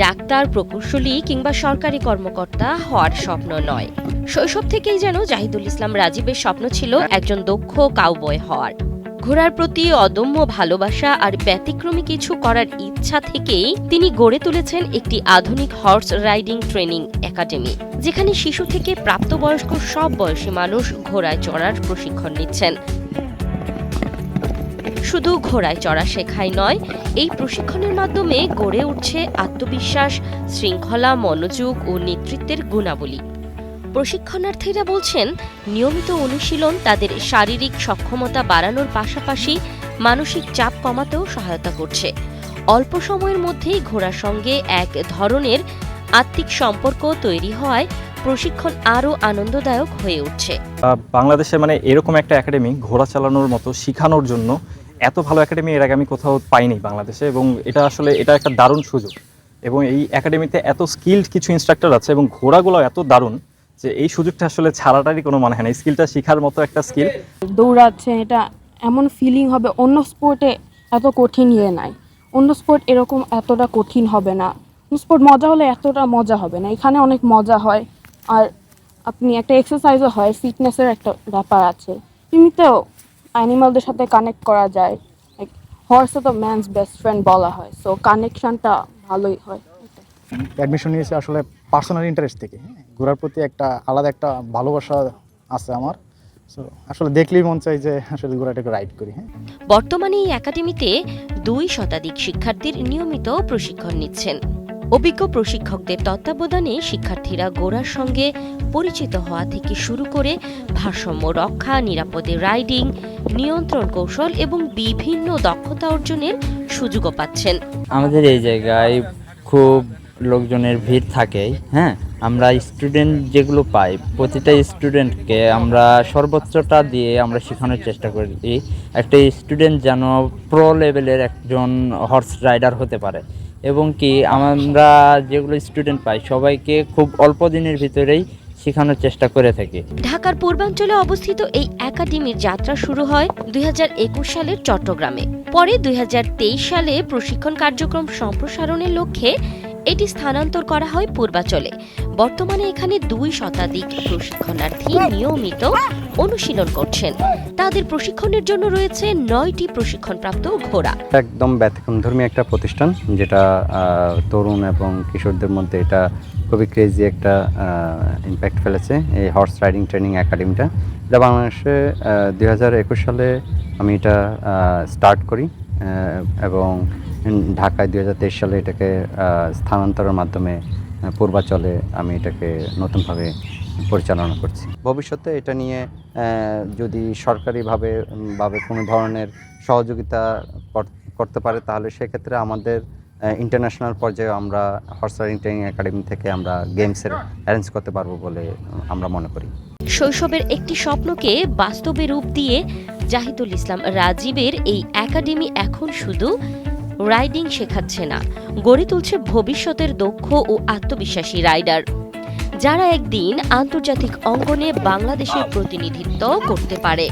Doctor, প্রকৌশলী কিংবা সরকারি কর্মকর্তা হওয়ার স্বপ্ন নয়। শৈশব থেকেই যেন জাহিদুল ইসলাম রাজীবের স্বপ্ন ছিল একজন দক্ষ কাউবয় হওয়ার। ঘোড়ার প্রতি অদম্য ভালোবাসা আর ব্যতিক্রমী কিছু করার ইচ্ছা থেকেই তিনি গড়ে তুলেছেন একটি আধুনিক হর্স রাইডিং ট্রেনিং একাডেমি, যেখানে শিশু থেকে প্রাপ্তবয়স্ক সব বয়সী মানুষ ঘোড়ায় চড়ার প্রশিক্ষণ নিচ্ছেন। শুধু ঘোড়ায় চড়া শেখাই নয়, এই প্রশিক্ষণের মাধ্যমে গড়ে উঠছে আত্মবিশ্বাস, শৃঙ্খলা, মনোযোগ ও নেতৃত্বের গুণাবলী। প্রশিক্ষণার্থীরা বলছেন, নিয়মিত অনুশীলন তাদের শারীরিক সক্ষমতা বাড়ানোর পাশাপাশি মানসিক চাপ কমাতেও সহায়তা করছে। অল্প সময়ের মধ্যেই ঘোড়ার সঙ্গে এক ধরনের আত্মিক সম্পর্ক তৈরি হওয়ায় প্রশিক্ষণ আরও আনন্দদায়ক হয়ে উঠছে। বাংলাদেশে এরকম একটা একাডেমি ঘোড়া চালানোর মতো শেখানোর জন্য এত ভালো একাডেমি এর আগে আমি কোথাও পাইনি বাংলাদেশে, এবং এটা একটা দারুণ সুযোগ। এবং এই একাডেমিতে এত স্কিলড কিছু ইনস্ট্রাক্টর আছে এবং ঘোড়াগুলো এত দারুণ যে এই সুযোগটা আসলে ছাড়াটারই কোনো মানে হয় না। স্কিলটা শেখার মতো একটা স্কিল। দৌড়াচ্ছে, এটা এমন ফিলিং হবে, অন্য স্পোর্টে এত কঠিন নাই। অন্য স্পোর্ট এরকম এতটা কঠিন হবে না। স্পোর্ট মজা হলে এতটা মজা হবে না, এখানে অনেক মজা হয়। আর আপনি একটা এক্সারসাইজও হয়, ফিটনেসের একটা ব্যাপার আছে। এমনিতেও অ্যানিমালদের সাথে কানেক্ট করা যায়। হর্সে তো ম্যানস বেস্ট ফ্রেন্ড বলা হয়, সো কানেকশনটা ভালোই হয়। অ্যাডমিশন নিয়েছি আসলে পার্সোনাল ইন্টারেস্ট থেকে। ঘোড়ার প্রতি একটা আলাদা একটা ভালোবাসা আছে আমার। সো আসলে দেখলেই মন চাই যে আসলে ঘোড়াটাকে রাইড করি। বর্তমানে এই একাডেমিতে 2 শতাধিক শিক্ষার্থীর নিয়মিত প্রশিক্ষণ নিচ্ছেন। অভিজ্ঞ প্রশিক্ষকদের তত্ত্বাবধানে শিক্ষার্থীরা ঘোড়ার সঙ্গে পরিচিত হওয়া থেকে শুরু করে ভারসাম্য রক্ষা, নিরাপদে রাইডিং, নিয়ন্ত্রণ কৌশল এবং বিভিন্ন দক্ষতা অর্জনের সুযোগও পাচ্ছেন। আমাদের এই জায়গায় খুব লোকজনের ভিড় থাকে। আমরা স্টুডেন্ট যেগুলো পাই, প্রতিটা স্টুডেন্টকে আমরা সর্বোচ্চটা দিয়ে আমরা শেখানোর চেষ্টা করি। একটা স্টুডেন্ট যেন প্রো লেভেলের একজন হর্স রাইডার হতে পারে, এবং কি আমরা যেগুলো স্টুডেন্ট পাই সবাইকে খুব অল্প দিনের ভিতরেই শেখানোর চেষ্টা করে থাকি। ঢাকার পূর্বাঞ্চলে অবস্থিত এই একাডেমির যাত্রা শুরু হয় 2021 সালের চট্টগ্রামে। পরে 2023 সালে প্রশিক্ষণ কার্যক্রম সম্প্রসারণের লক্ষ্যে এটি স্থানান্তর করা হয় পূর্বাঞ্চলে। বর্তমানে এখানে 2 শতাধিক প্রশিক্ষণার্থী নিয়মিত অনুশীলন করছেন। তাদের প্রশিক্ষণের জন্য রয়েছে 9টি প্রশিক্ষণপ্রাপ্ত ঘোড়া। একদম ব্যতিক্রমধর্মী একটা প্রতিষ্ঠান, যেটা তরুণ এবং কিশোরদের মধ্যে এটা খুবই ক্রেজি একটা ইম্প্যাক্ট ফেলেছে। এই হর্স রাইডিং ট্রেনিং একাডেমিটা এটা বাংলাদেশে 2021 সালে আমি এটা স্টার্ট করি, এবং ঢাকায় 2023 সালে এটাকে স্থানান্তরের মাধ্যমে পূর্বাঞ্চলে আমি এটাকে নতুনভাবে পরিচালনা করছি। ভবিষ্যতে এটা নিয়ে যদি সরকারিভাবে কোনো ধরনের সহযোগিতা করতে পারে, তাহলে সেক্ষেত্রে আমাদের ইন্টারন্যাশনাল পর্যায়ে আমরা হর্স রাইডিং ট্রেনিং একাডেমি থেকে আমরা গেমসের অ্যারেঞ্জ করতে পারবো বলে আমরা মনে করি। শৈশবের একটি স্বপ্নকে বাস্তবে রূপ দিয়ে জাহিদুল ইসলাম রাজীবের এই একাডেমি এখন শুধু রাইডিং শেখাচ্ছে না, গড়ে তুলছে ভবিষ্যতের দক্ষ ও আত্মবিশ্বাসী রাইডার, যারা একদিন আন্তর্জাতিক অঙ্গনে বাংলাদেশের প্রতিনিধিত্ব করতে পারে।